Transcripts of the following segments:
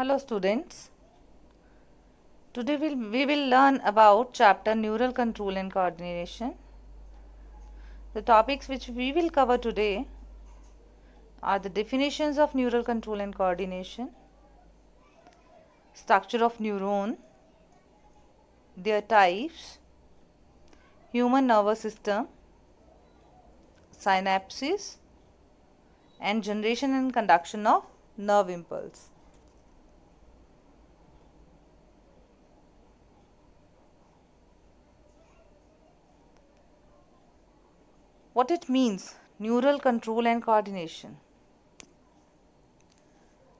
Hello students. Today we will learn about chapter Neural Control and Coordination. The topics which we will cover today are the definitions of neural control and coordination, structure of neuron, their types, human nervous system, synapses, and generation and conduction of nerve impulse. What it means, neural control and coordination.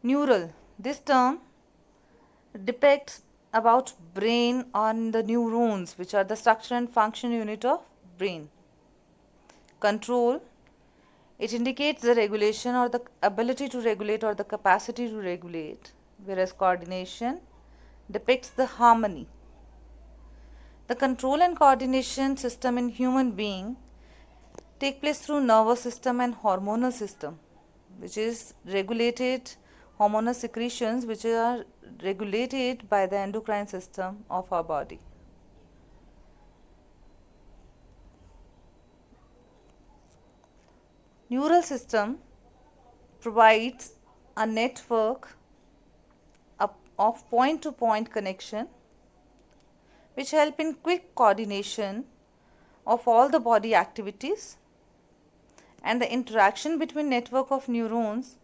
Neural, this term depicts about brain on the neurons, which are the structure and function unit of brain. Control, it indicates the regulation or the ability to regulate or the capacity to regulate, whereas coordination depicts the harmony. The control and coordination system in human being take place through nervous system and hormonal system, which is regulated hormonal secretions which are regulated by the endocrine system of our body. Neural system provides a network of point-to-point connection which help in quick coordination of all the body activities, and the interaction between network of neurons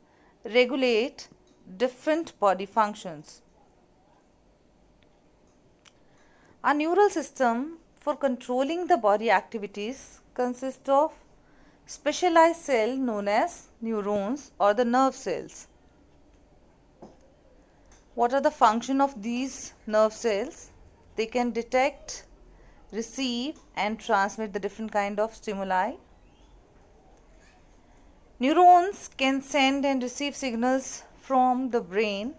regulate different body functions. Our neural system for controlling the body activities consists of specialized cell known as neurons or the nerve cells. What are the function of these nerve cells? They can detect, receive and transmit the different kind of stimuli. Neurons can send and receive signals from the brain.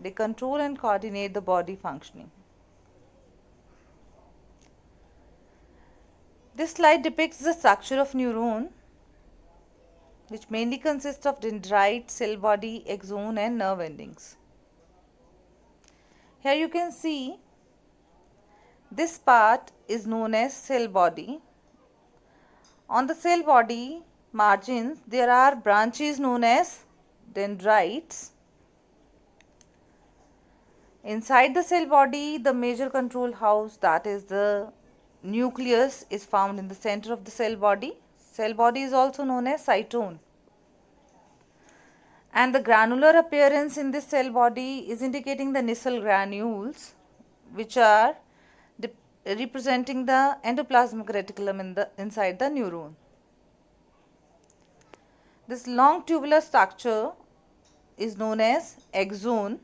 They control and coordinate the body functioning. This slide depicts the structure of neuron, which mainly consists of dendrite, cell body, axon and nerve endings. Here you can see this part is known as cell body. On the cell body margins there are branches known as dendrites. Inside the cell body, the major control house, that is the nucleus, is found in the center of the cell body. Cell body is also known as cytone. And the granular appearance in this cell body is indicating the Nissl granules, which are representing the endoplasmic reticulum inside the neuron. This long tubular structure is known as axon.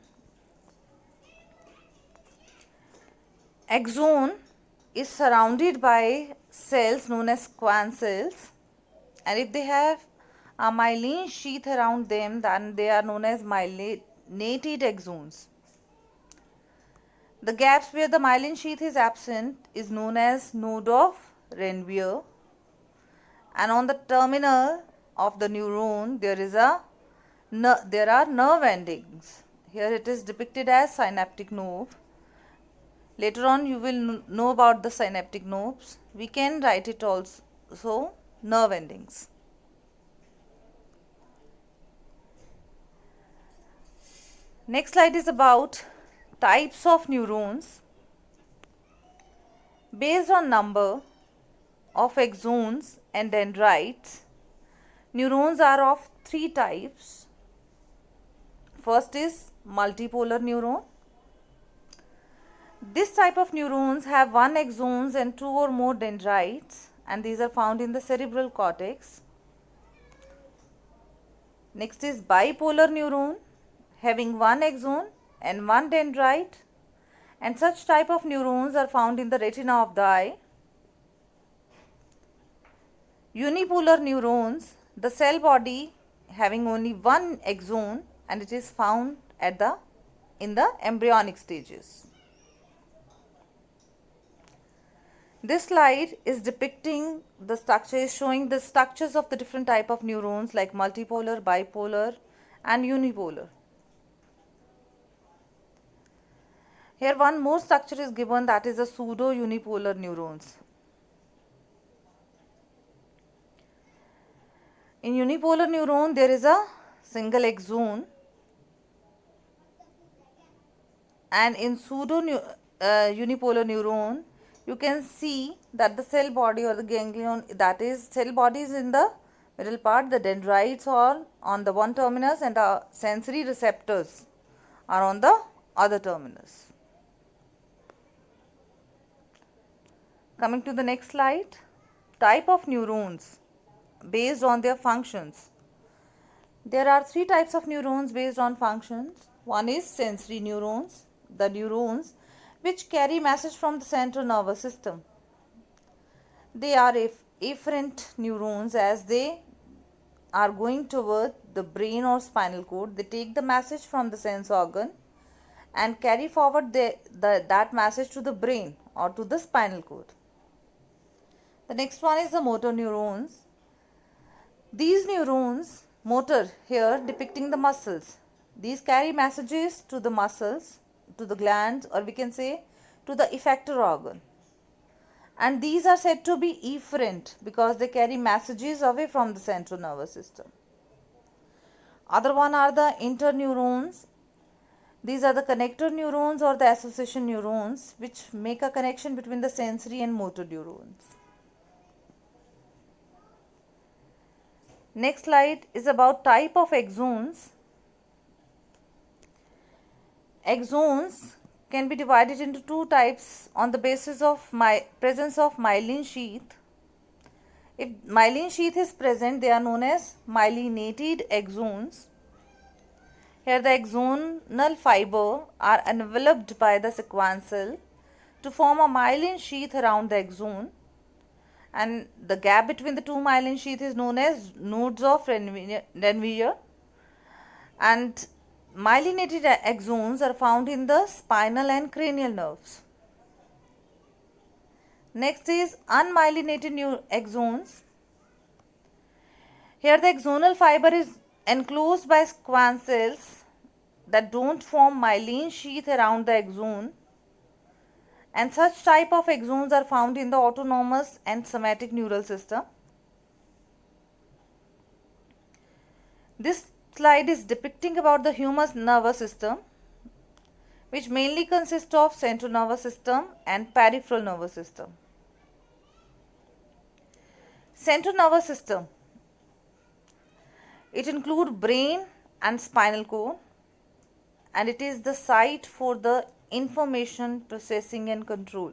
Axon is surrounded by cells known as Schwann cells, and if they have a myelin sheath around them, then they are known as myelinated axons. The gaps where the myelin sheath is absent is known as node of Ranvier, and on the terminal of the neuron there are nerve endings. Here it is depicted as synaptic nerve. Later on you will know about the synaptic nerves. We can write it also nerve endings. Next slide is about types of neurons. Based on number of axons and dendrites, neurons are of three types. First is multipolar neuron. This type of neurons have one axons and two or more dendrites, and these are found in the cerebral cortex. Next is bipolar neuron, having one axon and one dendrite, and such type of neurons are found in the retina of the eye. Unipolar neurons, the cell body having only one axon, and it is found in the embryonic stages. This slide is depicting the structure, is showing the structures of the different type of neurons like multipolar, bipolar and unipolar. Here one more structure is given, that is the pseudo-unipolar neurons. In unipolar neuron there is a single axon, and in unipolar neuron you can see that the cell body or the ganglion, that is cell body, is in the middle part, the dendrites are on the one terminus and the sensory receptors are on the other terminus. Coming to the next slide, type of neurons based on their functions. There are three types of neurons based on functions. One is sensory neurons, the neurons which carry message from the central nervous system. They are afferent neurons. As they are going toward the brain or spinal cord, they take the message from the sense organ and carry forward that message to the brain or to the spinal cord. The next one is the motor neurons. These neurons, motor here depicting the muscles, these carry messages to the muscles, to the glands, or we can say to the effector organ. And these are said to be efferent because they carry messages away from the central nervous system. Other one are the interneurons. These are the connector neurons or the association neurons which make a connection between the sensory and motor neurons. Next slide is about type of axons. Axons can be divided into two types on the basis of presence of myelin sheath. If myelin sheath is present, they are known as myelinated axons. Here the axonal fiber are enveloped by the sequential to form a myelin sheath around the axon, and the gap between the two myelin sheath is known as nodes of Ranvier, and myelinated axons are found in the spinal and cranial nerves. Next is unmyelinated axons. Here the axonal fiber is enclosed by sequentials that don't form myelin sheath around the axon, and such type of axons are found in the autonomous and somatic neural system. This slide is depicting about the human nervous system, which mainly consists of central nervous system and peripheral nervous system. Central nervous system, it includes brain and spinal cord, and it is the site for the information processing and control.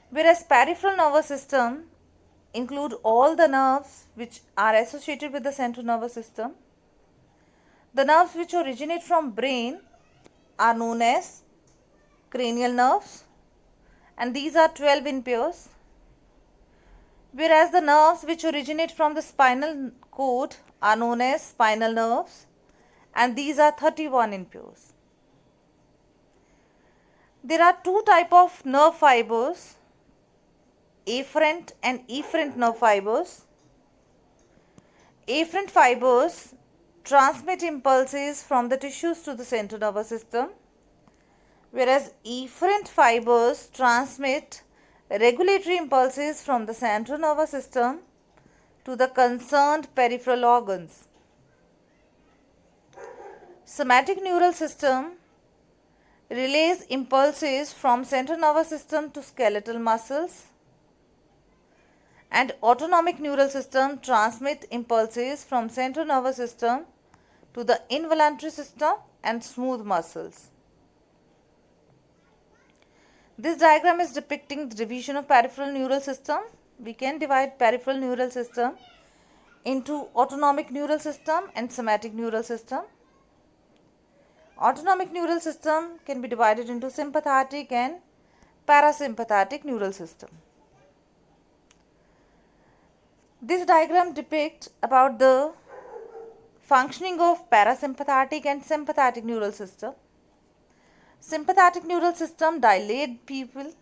Whereas peripheral nervous system include all the nerves which are associated with the central nervous system. The nerves which originate from brain are known as cranial nerves, and these are 12 in pairs. Whereas the nerves which originate from the spinal cord are known as spinal nerves, and these are 31 in pairs. There are two types of nerve fibers, afferent and efferent nerve fibers. Afferent fibers transmit impulses from the tissues to the central nervous system, whereas efferent fibers transmit regulatory impulses from the central nervous system to the concerned peripheral organs. Somatic neural system relays impulses from central nervous system to skeletal muscles, and autonomic neural system transmit impulses from central nervous system to the involuntary system and smooth muscles. This diagram is depicting the division of peripheral neural system. We can divide peripheral neural system into autonomic neural system and somatic neural system. Autonomic neural system can be divided into sympathetic and parasympathetic neural system. This diagram depicts about the functioning of parasympathetic and sympathetic neural system. Sympathetic neural system dilate pupil.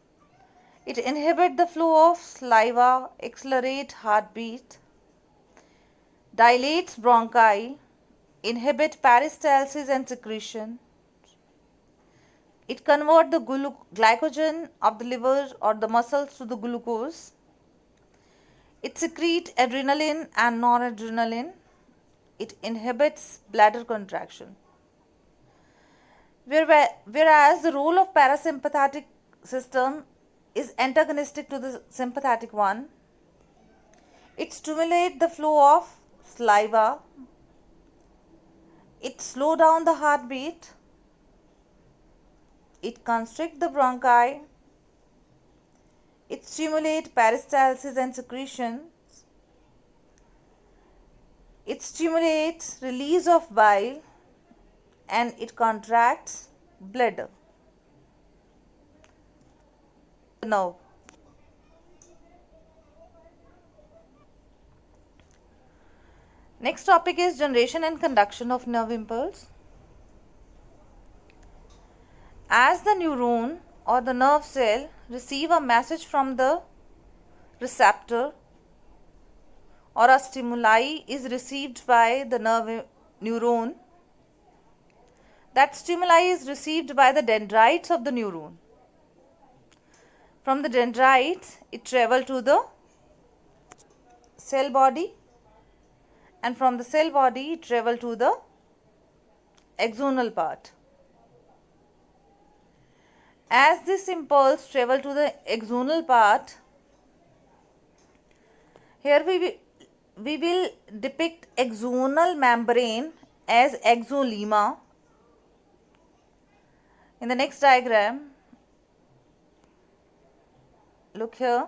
It inhibits the flow of saliva, accelerates heartbeat, dilates bronchi, inhibit peristalsis and secretion, It converts the glycogen of the liver or the muscles to the glucose. It secretes adrenaline and noradrenaline. It inhibits bladder contraction. Whereas the role of parasympathetic system is antagonistic to the sympathetic one. It stimulates the flow of saliva. It slows down the heartbeat. It constricts the bronchi. It stimulates peristalsis and secretions. It stimulates release of bile and it contracts bladder. Nerve. Next topic is generation and conduction of nerve impulse. As the neuron or the nerve cell receive a message from the receptor or a stimuli is received by the neuron, that stimuli is received by the dendrites of the neuron. From the dendrites, it travels to the cell body, and from the cell body, it travels to the axonal part. As this impulse travels to the axonal part, here we will depict axonal membrane as axolemma. In the next diagram, look here.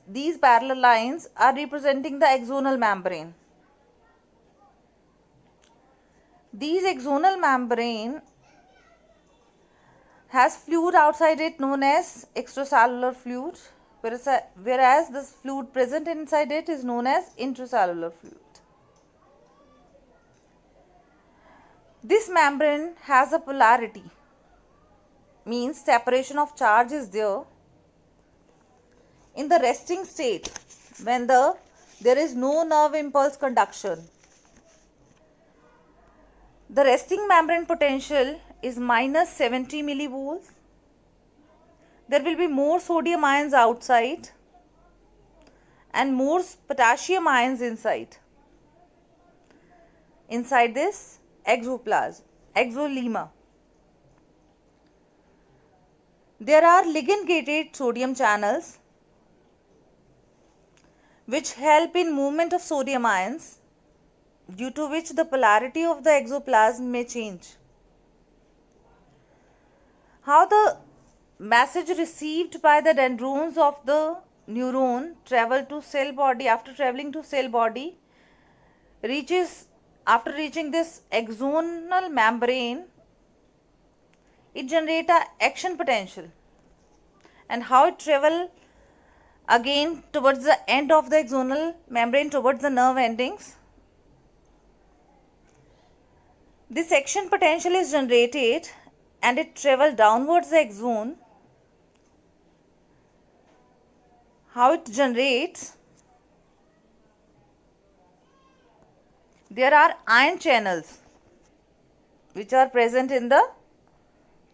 These parallel lines are representing the axonal membrane. These axonal membrane has fluid outside it known as extracellular fluid, whereas this fluid present inside it is known as intracellular fluid. This membrane has a polarity, means separation of charge is there. In the resting state, when there is no nerve impulse conduction, the resting membrane potential is minus 70 millivolts. There will be more sodium ions outside and more potassium ions inside this axolemma. There are ligand-gated sodium channels which help in movement of sodium ions, due to which the polarity of the exoplasm may change. How the message received by the dendrons of the neuron travel to cell body, after traveling to cell body, after reaching this axonal membrane, it generates an action potential, and how it travel again towards the end of the axonal membrane, towards the nerve endings. This action potential is generated and it travels downwards the axon. How it generates? There are ion channels which are present in the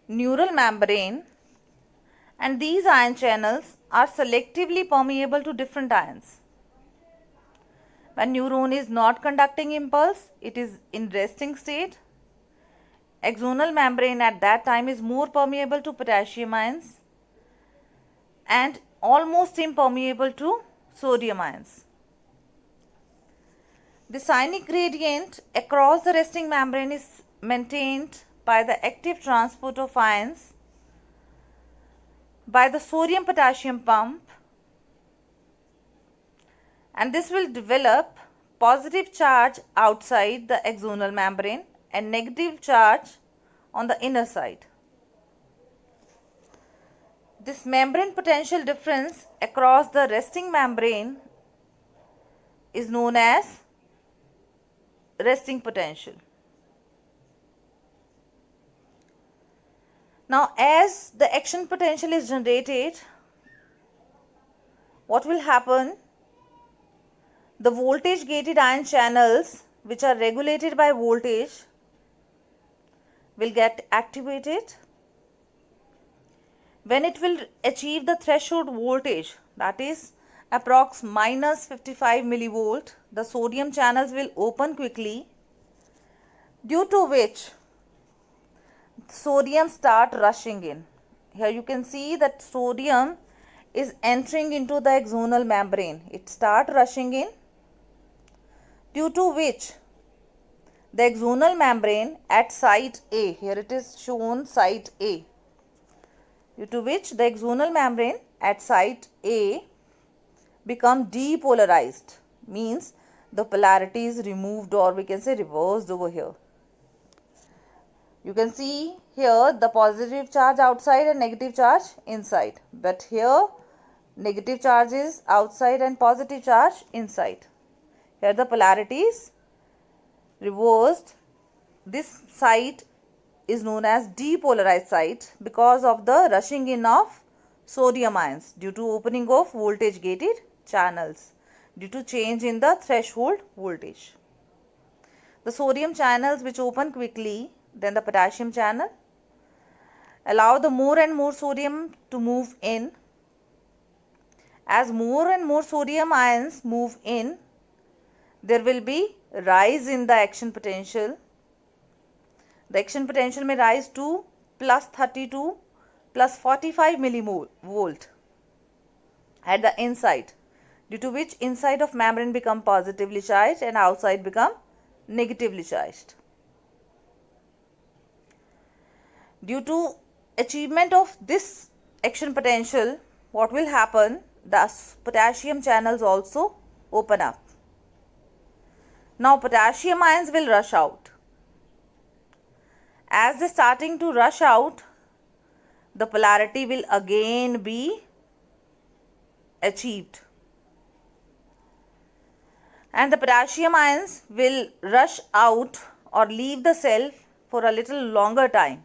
neural membrane, and these ion channels are selectively permeable to different ions. When neuron is not conducting impulse, it is in resting state. Axonal membrane at that time is more permeable to potassium ions and almost impermeable to sodium ions. The ionic gradient across the resting membrane is maintained by the active transport of ions by the sodium potassium pump, and this will develop positive charge outside the axonal membrane and negative charge on the inner side. This membrane potential difference across the resting membrane is known as resting potential. Now, as the action potential is generated, what will happen? The voltage gated ion channels, which are regulated by voltage, will get activated when it will achieve the threshold voltage, that is approx minus 55 millivolt. The sodium channels will open quickly, due to which sodium start rushing in. Here you can see that sodium is entering into the axonal membrane. It start rushing in, due to which the axonal membrane at site A, here it is shown site A, due to which the axonal membrane at site A become depolarized, means the polarity is removed, or we can say reversed over here. You can see here the positive charge outside and negative charge inside, but here negative charge is outside and positive charge inside. Here the polarity is reversed. This site is known as depolarized site because of the rushing in of sodium ions due to opening of voltage gated channels due to change in the threshold voltage. The sodium channels which open quickly, then the potassium channel, allow the more and more sodium to move in. As more and more sodium ions move in, there will be rise in the action potential. The action potential may rise to plus 32 plus 45 millivolt at the inside, due to which inside of membrane become positively charged and outside become negatively charged. Due to achievement of this action potential, what will happen? The potassium channels also open up. Now potassium ions will rush out. As they starting to rush out, the polarity will again be achieved. And the potassium ions will rush out or leave the cell for a little longer time.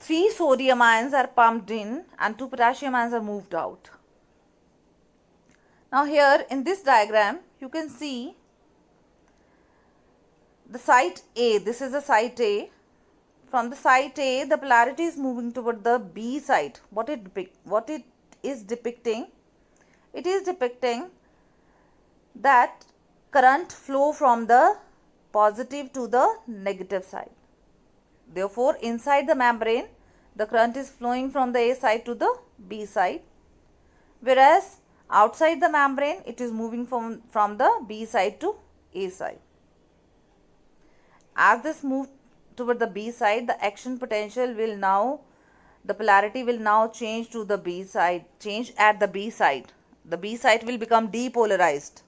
3 sodium ions are pumped in and 2 potassium ions are moved out. Now here in this diagram you can see the site A. This is the site A. From the site A, the polarity is moving toward the B side. What it is depicting? It is depicting that current flow from the positive to the negative side. Therefore, inside the membrane, the current is flowing from the A side to the B side, whereas outside the membrane, it is moving from the B side to A side. As this moves toward the B side, the action potential will now, the polarity will now change to the B side, change at the B side. The B side will become depolarized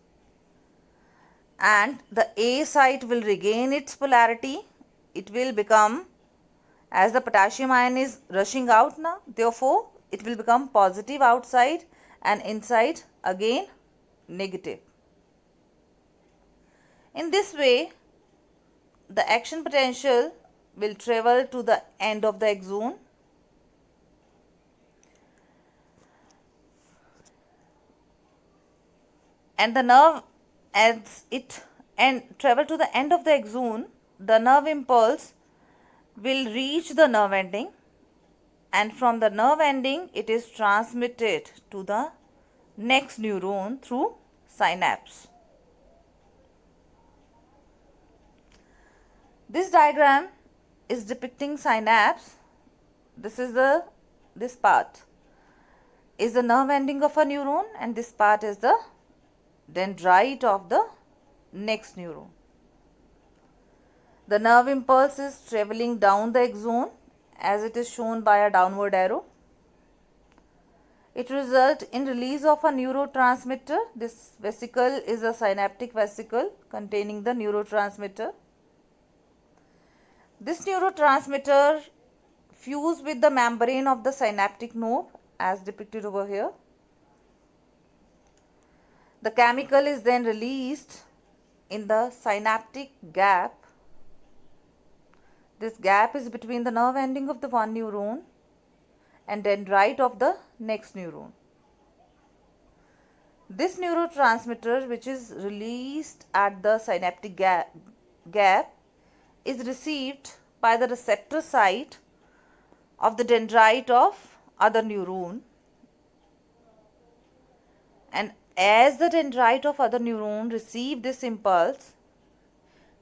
and the A side will regain its polarity. It will become, as the potassium ion is rushing out now, therefore it will become positive outside and inside again negative. In this way, the action potential will travel to the end of the axon and the nerve, as it travel to the end of the axon, the nerve impulse will reach the nerve ending, and from the nerve ending it is transmitted to the next neuron through synapse. This diagram is depicting synapse. This part is the nerve ending of a neuron and this part is the dendrite of the next neuron. The nerve impulse is traveling down the axon as it is shown by a downward arrow. It results in release of a neurotransmitter. This vesicle is a synaptic vesicle containing the neurotransmitter. This neurotransmitter fuse with the membrane of the synaptic node as depicted over here. The chemical is then released in the synaptic gap. This gap is between the nerve ending of the one neuron and dendrite of the next neuron. This neurotransmitter, which is released at the synaptic gap, is received by the receptor site of the dendrite of other neuron, and as the dendrite of other neuron receive this impulse,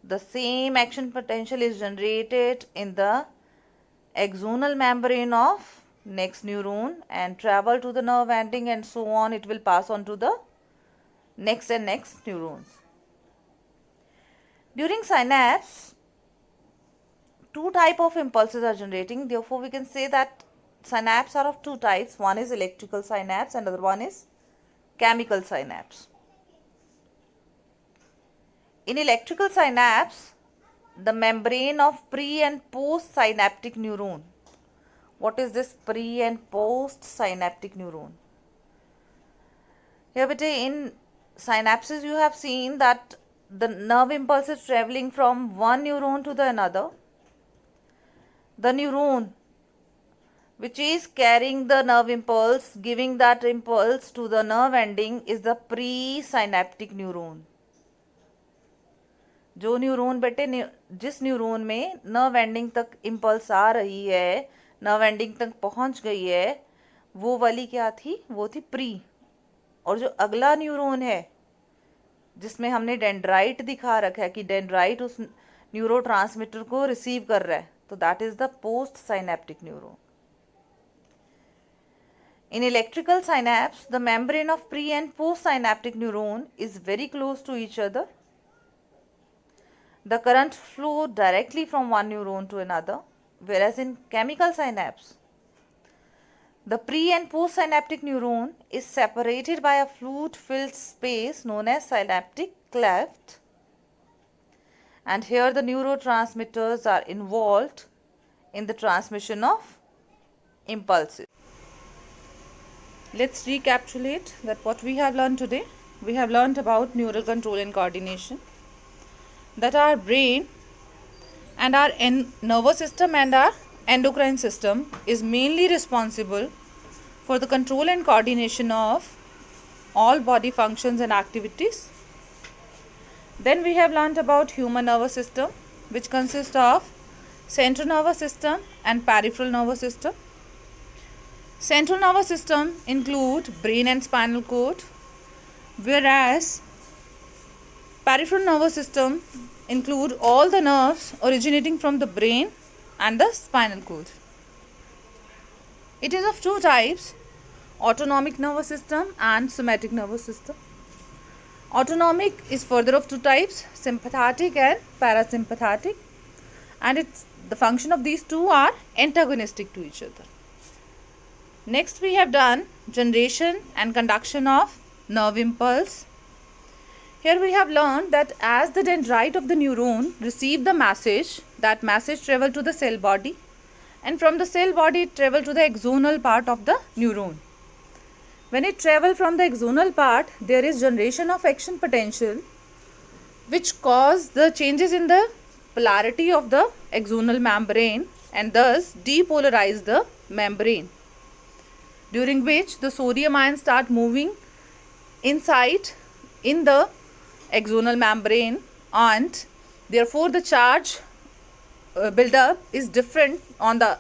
the same action potential is generated in the axonal membrane of next neuron and travel to the nerve ending, and so on it will pass on to the next and next neurons. During synapse, two type of impulses are generating. Therefore, we can say that synapse are of two types. One is electrical synapse and other one is chemical synapse. In electrical synapse, the membrane of pre and post synaptic neuron. What is this pre and post synaptic neuron? Here in synapses you have seen that the nerve impulse is traveling from one neuron to the another. The neuron which is carrying the nerve impulse, giving that impulse to the nerve ending, is the presynaptic neuron. जो neuron बेटे जिस neuron में nerve ending तक impulse आ रही है, nerve ending तक पहुंच गई है, वो वाली क्या थी? वो थी प्री. और जो अगला न्यूरॉन है जिसमें हमने डेंड्राइट दिखा रखा है कि डेंड्राइट उस न्यूरोट्रांसमीटर को रिसीव कर रहा है, तो that is the post synaptic neuron. In electrical synapse, the membrane of pre and post synaptic neuron is very close to each other. The current flow directly from one neuron to another, whereas in chemical synapse, the pre and post synaptic neuron is separated by a fluid-filled space known as synaptic cleft, and here the neurotransmitters are involved in the transmission of impulses. Let's recapitulate that what we have learned today. We have learned about neural control and coordination, that our brain and our nervous system and our endocrine system is mainly responsible for the control and coordination of all body functions and activities. Then we have learnt about human nervous system, which consists of central nervous system and peripheral nervous system. Central nervous system include brain and spinal cord, whereas peripheral nervous system include all the nerves originating from the brain and the spinal cord. It is of two types, autonomic nervous system and somatic nervous system. Autonomic is further of two types, sympathetic and parasympathetic, and the function of these two are antagonistic to each other. Next we have done generation and conduction of nerve impulse. Here we have learned that as the dendrite of the neuron receive the message, that message travel to the cell body, and from the cell body it travel to the axonal part of the neuron. When it travel from the axonal part, there is generation of action potential which cause the changes in the polarity of the axonal membrane and thus depolarize the membrane, during which the sodium ions start moving inside in the axonal membrane, and therefore the charge buildup is different on the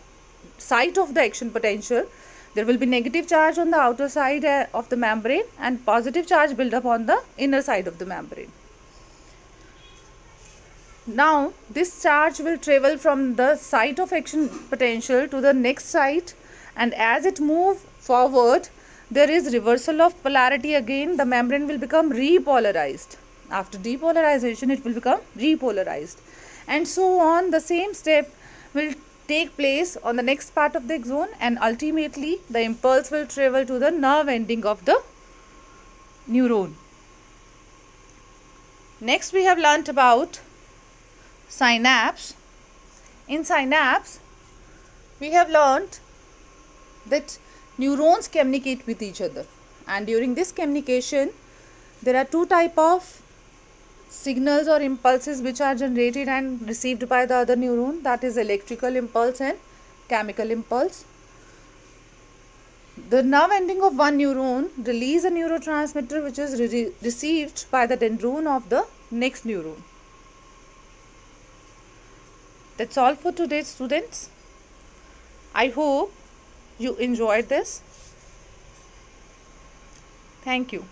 site of the action potential. There will be negative charge on the outer side of the membrane and positive charge buildup on the inner side of the membrane. Now this charge will travel from the site of action potential to the next site, and as it moves forward there is reversal of polarity again. The membrane will become repolarized. After depolarization it will become repolarized, and so on. The same step will take place on the next part of the axon, and ultimately the impulse will travel to the nerve ending of the neuron. Next we have learnt about synapse. In synapse we have learnt that neurons communicate with each other, and during this communication there are two type of signals or impulses which are generated and received by the other neuron, that is electrical impulse and chemical impulse. The nerve ending of one neuron release a neurotransmitter which is received by the dendron of the next neuron. That's all for today, students. I hope you enjoyed this. Thank you.